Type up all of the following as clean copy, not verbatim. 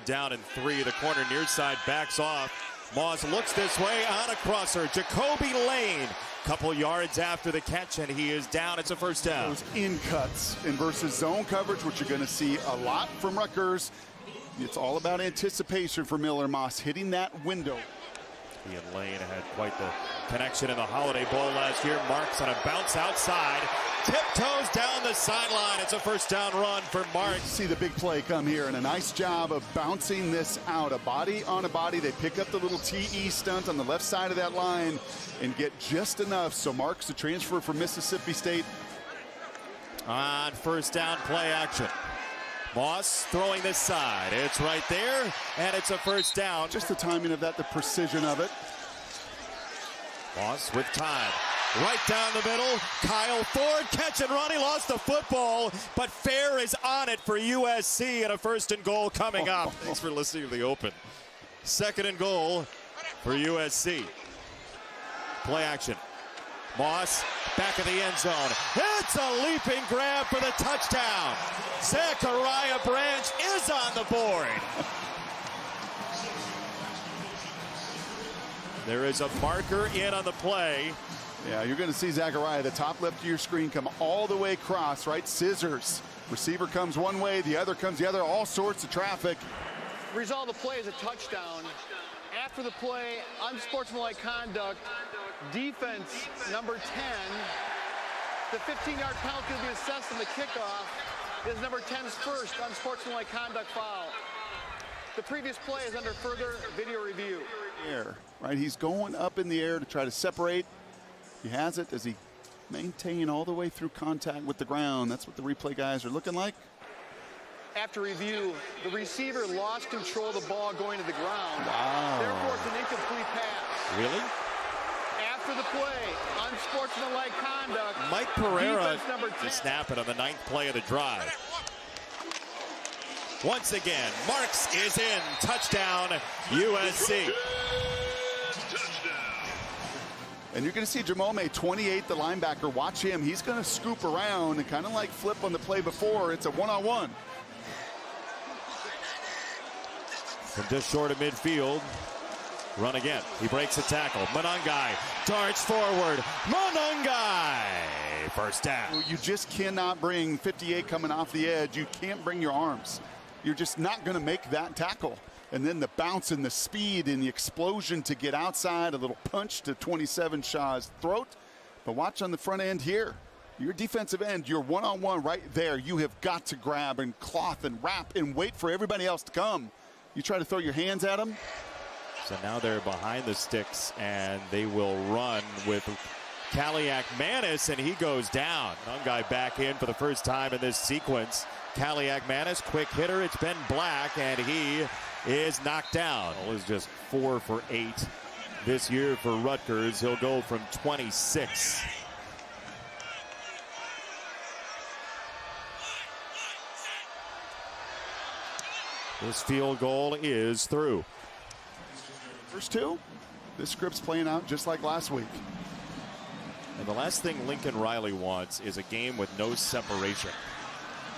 down in 3. The corner near side backs off. Moss looks this way on a crosser. Jacoby Lane, couple yards after the catch, and he is down. It's a first down. Those in cuts and versus zone coverage, which you're going to see a lot from Rutgers. It's all about anticipation for Miller Moss hitting that window. He and Lane had quite the connection in the Holiday Bowl last year. Marks on a bounce outside. Tiptoes down the sideline. It's a first down run for Marks. See the big play come here, and a nice job of bouncing this out. A body on a body. They pick up the little TE stunt on the left side of that line and get just enough. So Marks, the transfer from Mississippi State. On first down play action. Moss throwing this side. It's right there, and it's a first down. Just the timing of that, the precision of it. Moss with time. Right down the middle. Kyle Ford, catch and run. He lost the football, but Fair is on it for USC, and a first and goal coming up. Thanks for listening to The Open. Second and goal for USC. Play action. Moss back of the end zone. It's a leaping grab for the touchdown. Zachariah Branch is on the board. There is a marker in on the play. Yeah, you're going to see Zachariah, the top left of your screen, come all the way across, right? Scissors. Receiver comes one way, the other comes the other, all sorts of traffic. Result of the play is a touchdown. After the play, unsportsmanlike conduct, defense number 10. The 15-yard penalty will be assessed on the kickoff. Is number 10's first unsportsmanlike conduct foul. The previous play is under further video review. Air, right? He's going up in the air to try to separate. He has it. Does he maintain all the way through contact with the ground? That's what the replay guys are looking like. After review, the receiver lost control of the ball going to the ground. Wow. Therefore, it's an incomplete pass. Really? After the play, unsportsmanlike conduct. Mike Pereira to snap it on the 9th play of the drive. Once again, Marks is in. Touchdown, USC. And you're going to see Jamome, 28, the linebacker. Watch him. He's going to scoop around and kind of like flip on the play before. It's a one-on-one. From just short of midfield. Run again. He breaks a tackle. Monangai darts forward. Monangai. First down. You just cannot bring 58 coming off the edge. You can't bring your arms. You're just not going to make that tackle. And then the bounce and the speed and the explosion to get outside, a little punch to 27 Shaw's throat. But watch on the front end here. Your defensive end, you're one-on-one right there. You have got to grab and cloth and wrap and wait for everybody else to come. You try to throw your hands at them. So now they're behind the sticks, and they will run with Kaliak Manis, and he goes down. One guy back in for the first time in this sequence. Kaliak Manis, quick hitter. It's Ben Black, and he is knocked down. It was just 4 for 8 this year for Rutgers. He'll go from 26. This field goal is through. First two, this script's playing out just like last week. And the last thing Lincoln Riley wants is a game with no separation.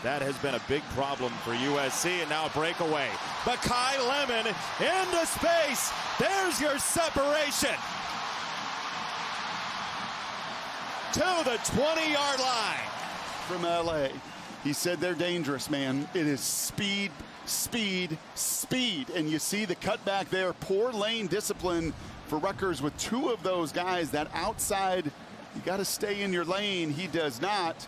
That has been a big problem for USC, and now a breakaway. Makai Lemon into space. There's your separation. To the 20-yard line. From LA, he said they're dangerous, man. It is speed, speed, speed. And you see the cutback there. Poor lane discipline for Rutgers with 2 of those guys. That outside, you got to stay in your lane. He does not.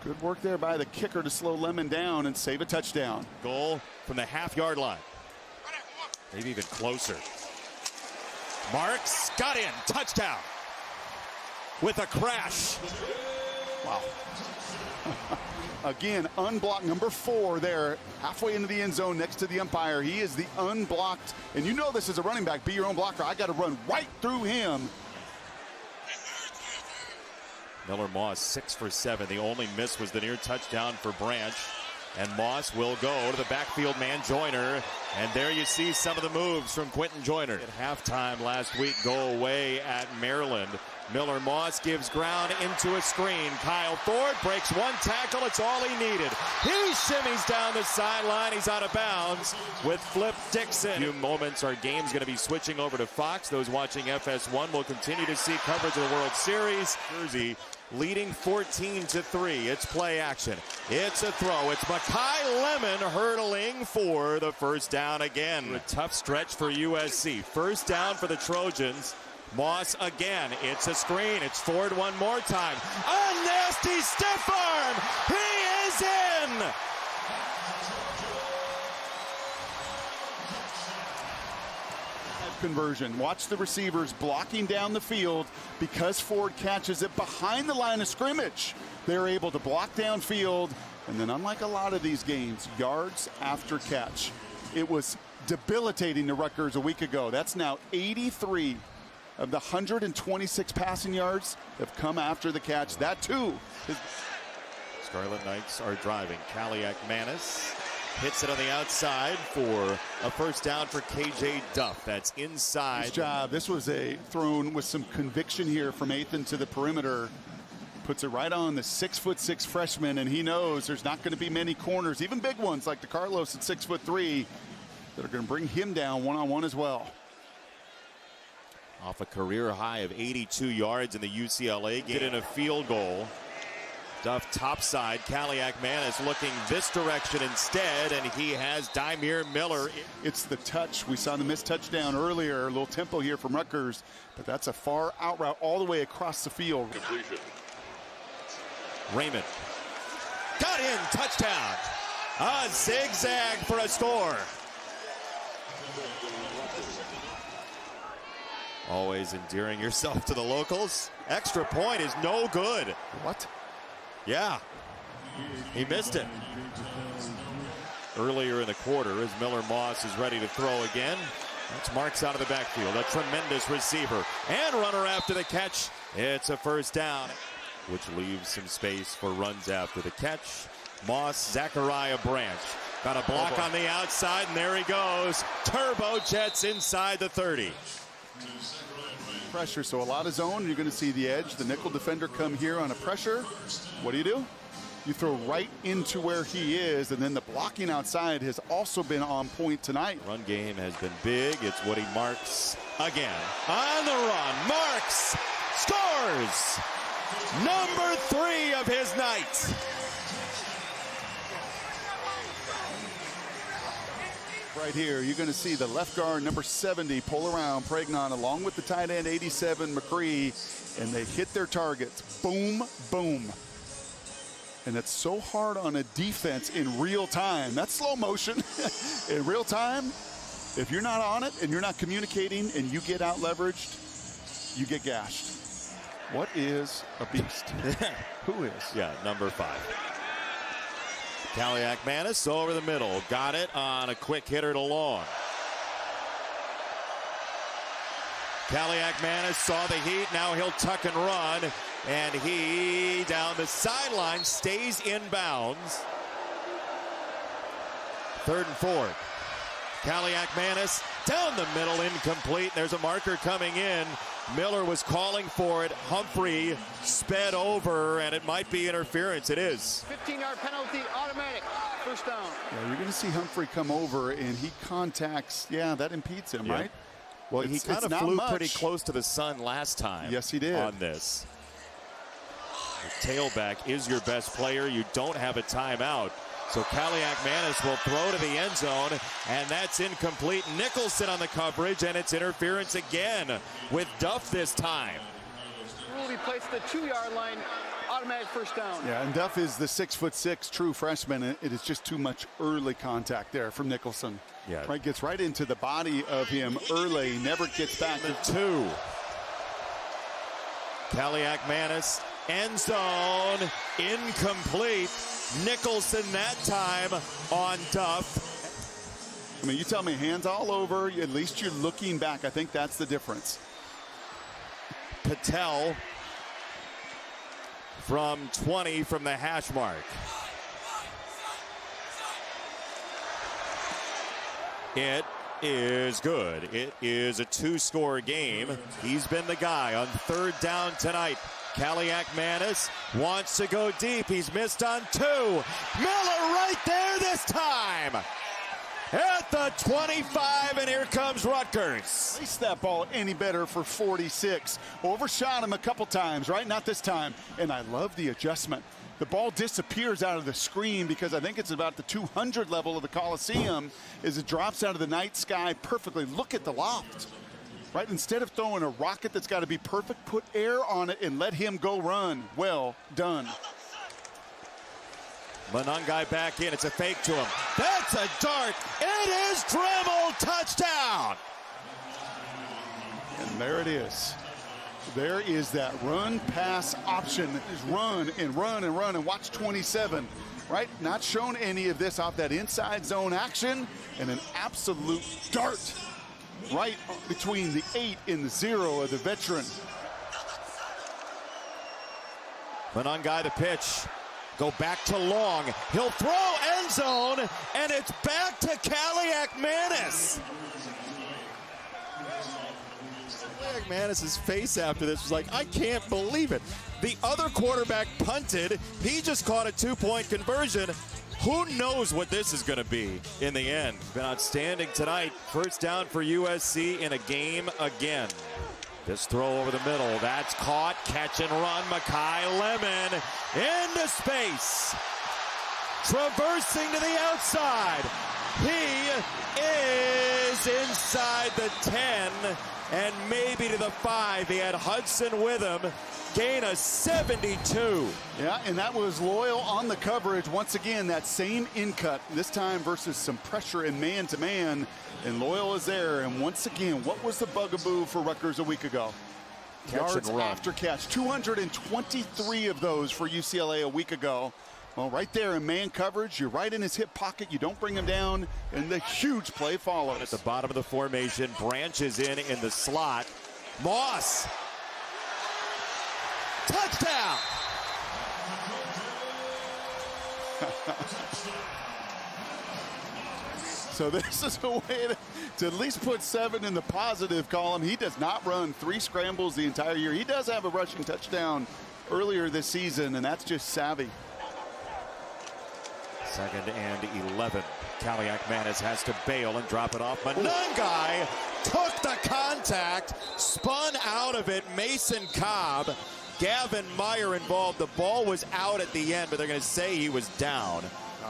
Good work there by the kicker to slow Lemon down and save a touchdown. Goal from the half-yard line. Maybe even closer. Marks got in. Touchdown. With a crash. Wow. Again, unblocked, number 4 there, halfway into the end zone next to the umpire. He is the unblocked, and you know this is a running back. Be your own blocker. I got to run right through him. Miller Moss 6 for 7. The only miss was the near touchdown for Branch. And Moss will go to the backfield man Joyner. And there you see some of the moves from Quentin Joyner. At halftime last week, go away at Maryland. Miller Moss gives ground into a screen. Kyle Ford breaks one tackle. It's all he needed. He shimmies down the sideline. He's out of bounds with Flip Dixon. In a few moments, our game's going to be switching over to Fox. Those watching FS1 will continue to see coverage of the World Series. Jersey leading 14-3. It's play action. It's a throw. It's Makai Lemon hurdling for the first down again. A tough stretch for USC. First down for the Trojans. Moss again. It's a screen. It's Ford one more time. A nasty stiff arm. He is in. Conversion. Watch the receivers blocking down the field because Ford catches it behind the line of scrimmage. They're able to block downfield, and then unlike a lot of these games, yards after catch. It was debilitating to Rutgers a week ago. That's now 83 of the 126 passing yards have come after the catch. That too. Scarlet Knights are driving. Kaliak Manis hits it on the outside for a first down for KJ Duff. That's inside. Nice job. This was a thrown with some conviction here from Athan to the perimeter. Puts it right on the 6'6" freshman, and he knows there's not going to be many corners, even big ones like DeCarlos at 6'3", that are going to bring him down one-on-one as well. Off a career high of 82 yards in the UCLA game. Get in a field goal. Duff topside. Kaliak Manis looking this direction instead, and he has Dymere Miller. It's the touch. We saw the missed touchdown earlier. A little tempo here from Rutgers, but that's a far out route all the way across the field. Completion. Raymond. Got in. Touchdown. A zigzag for a score. Always endearing yourself to the locals. Extra point is no good. What? Yeah. He missed it. Earlier in the quarter as Miller Moss is ready to throw again. That's Marks out of the backfield. A tremendous receiver. And runner after the catch. It's a first down, which leaves some space for runs after the catch. Moss, Zachariah Branch. Got a block on the outside, and there he goes. Turbo jets inside the 30. Pressure, so a lot of zone. You're going to see the edge. The nickel defender come here on a pressure. What do? You throw right into where he is, and then the blocking outside has also been on point tonight. Run game has been big. It's Woody Marks again. On the run, Marks scores! Number 3 of his night. Right here, you're going to see the left guard, number 70, pull around Pregnon, along with the tight end, 87, McCree, and they hit their targets. Boom, boom. And it's so hard on a defense in real time. That's slow motion. In real time, if you're not on it and you're not communicating and you get out leveraged, you get gashed. What is a beast? Who is? Yeah, number 5. Kaliak Manis over the middle. Got it on a quick hitter to Long. Kaliak Manis saw the heat. Now he'll tuck and run. And he, down the sideline, stays in bounds. 3rd and 4. Kaliak Manis down the middle, incomplete. There's a marker coming in. Miller was calling for it. Humphrey sped over, and it might be interference. It is. 15-yard penalty, automatic, first down. Yeah, you're going to see Humphrey come over, and he contacts. Yeah, that impedes him, right? Well, he kind of flew pretty close to the sun last time. Yes, he did. On this. The tailback is your best player. You don't have a timeout. So Kaliak Manis will throw to the end zone, and that's incomplete. Nicholson on the coverage, and it's interference again with Duff this time. Will be placed at the 2-yard line, automatic first down. Yeah, and Duff is the 6'6" true freshman, and it is just too much early contact there from Nicholson. Yeah. Right, gets right into the body of him early, never gets back. The 2. Kaliak Manis, end zone, incomplete. Nicholson that time on Duff. I mean, you tell me hands all over, at least you're looking back. I think that's the difference. Patel from 20 from the hash mark. It is good. It is a two-score game. He's been the guy on third down tonight. Kaliakmanis wants to go deep. He's missed on two. Miller right there this time. At the 25, and here comes Rutgers. Release that ball any better for 46. Overshot him a couple times, right? Not this time. And I love the adjustment. The ball disappears out of the screen because I think it's about the 200 level of the Coliseum as it drops out of the night sky perfectly. Look at the loft, right? Instead of throwing a rocket that's got to be perfect, put air on it and let him go run. Well done. Monangai back in. It's a fake to him. That's a dart. It is Dremel. Touchdown. And there it is. There is that run-pass option. Just run and run and run and watch 27, right? Not shown any of this off that inside zone action, and an absolute dart right between the 8 and the 0 of the veteran. Monangai the pitch. Go back to Long. He'll throw end zone, and it's back to Kaliakmanis. Kaliakmanis' face after this was like, I can't believe it. The other quarterback punted. He just caught a two-point conversion. Who knows what this is going to be in the end? Been outstanding tonight. First down for USC in a game again. This throw over the middle, that's caught, catch and run. Makai Lemon into space. Traversing to the outside. He is inside the 10 and maybe to the 5. He had Hudson with him. Gain of 72. Yeah, and that was Loyal on the coverage. Once again, that same in-cut, this time versus some pressure and man-to-man. And Loyal is there. And once again, what was the bugaboo for Rutgers a week ago? Yards after catch. 223 of those for UCLA a week ago. Well, right there in man coverage, you're right in his hip pocket. You don't bring him down, and the huge play follows. At the bottom of the formation, branches in the slot. Moss. Touchdown! So this is a way to at least put 7 in the positive column. He does not run 3 scrambles the entire year. He does have a rushing touchdown earlier this season, and that's just savvy. 2nd and 11. Kaliakmanis has to bail and drop it off. Monangai took the contact, spun out of it. Mason Cobb, Gavin Meyer involved. The ball was out at the end, but they're going to say he was down.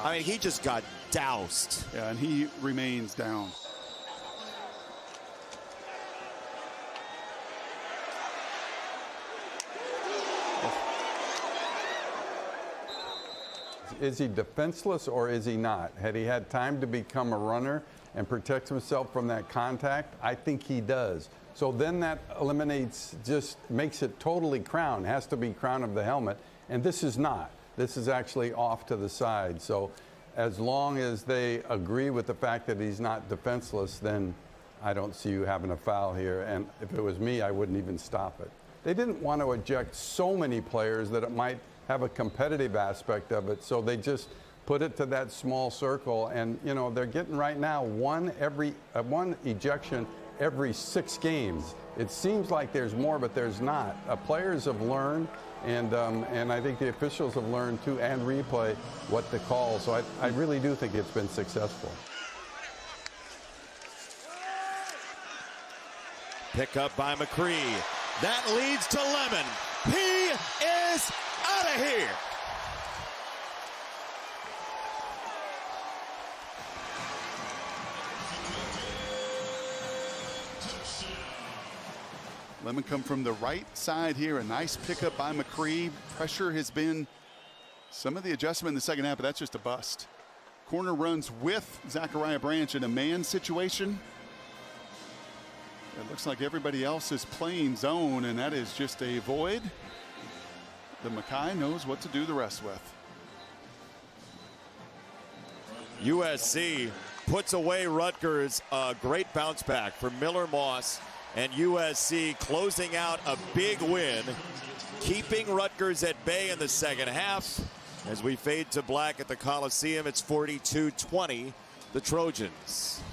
I mean, he just got doused. Yeah, and he remains down. Is he defenseless or is he not? Had he had time to become a runner and protect himself from that contact? I think he does. So then that eliminates, just makes it totally crown, has to be crown of the helmet. And this is not. This is actually off to the side. So as long as they agree with the fact that he's not defenseless, then I don't see you having a foul here. And if it was me, I wouldn't even stop it. They didn't want to eject so many players that it might have a competitive aspect of it. So they just put it to that small circle. And, you know, they're getting right now one ejection every 6 games. It seems like there's more, but there's not. Players have learned, and I think the officials have learned too, and replay, what to call. So I really do think it's been successful. Pick up by McCree. That leads to Lemon. He is out of here. Lemon come from the right side here. A nice pickup by McCree. Pressure has been some of the adjustment in the second half, but that's just a bust. Corner runs with Zachariah Branch in a man situation. It looks like everybody else is playing zone, and that is just a void that Makai knows what to do the rest with. USC puts away Rutgers. A great bounce back for Miller Moss, and USC closing out a big win, keeping Rutgers at bay in the second half. As we fade to black at the Coliseum, it's 42-20, the Trojans.